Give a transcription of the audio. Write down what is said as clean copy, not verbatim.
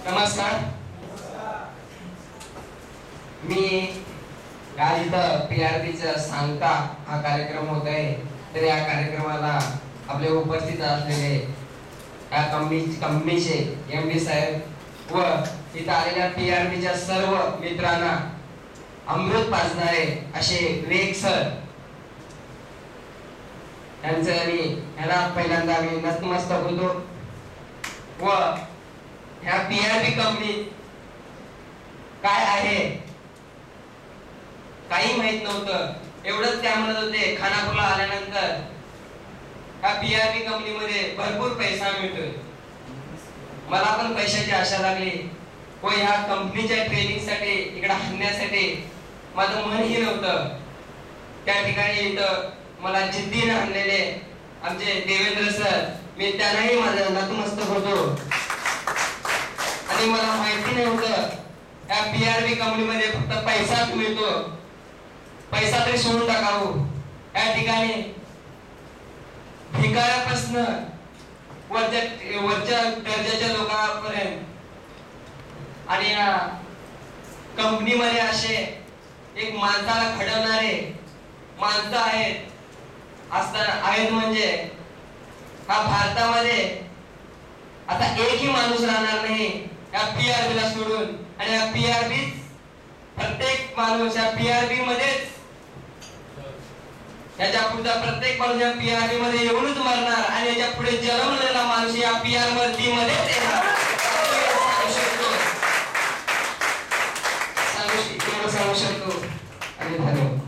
नमस्कार. मी आज इथं PRBचा सांगता हा कार्यक्रम होत आहे. तर या कार्यक्रमाला आपले उपस्थित असलेले या कंपनीचे MD साहेब व इथं आलेल्या PRBच्या सर्व मित्रांना अमृत पाजणारे असे विवेक सर यांना पहिल्यांदा मी नतमस्तक होतो. व ह्या PRB कंपनी काय आहे काही माहित नव्हतं. एवढंच त्या म्हणत होते खानापूरला आल्यानंतर ह्या PRB कंपनीमध्ये भरपूर पैसा मिळतोय. मला पण पैशाची आशा लागली व ह्या कंपनीच्या ट्रेनिंगसाठी इकडे आणण्यासाठी माझं मनही नव्हतं. त्या ठिकाणी इथं मला जिद्दीने आणलेले आमचे देवेंद्र सर, मी त्यांनाही माझं नतमस्तक होतो. आणि मला माहिती नव्हतं या PRB कंपनीमध्ये फक्त पैसाच मिळतो, पैसा तरी सोडून टाकावं. या ठिकाणी भिकाऱ्यापासून वरच्या दर्जाच्या लोकांपर्यंत आणि या कंपनीमध्ये असे एक माणसाला घडवणारे माणसं आहेत म्हणजे हा भारतामध्ये आता एकही माणूस राहणार नाही या PRB ला सोडून. आणि या PRB प्रत्येक माणूस या PRB मध्येच याच्या पुढचा प्रत्येक माणूस या PRB मध्ये येऊनच मरणार आणि याच्या पुढे जन्मलेला माणूस या PRB मध्येच येणार. सांगू शकतो आणि धन्यवाद.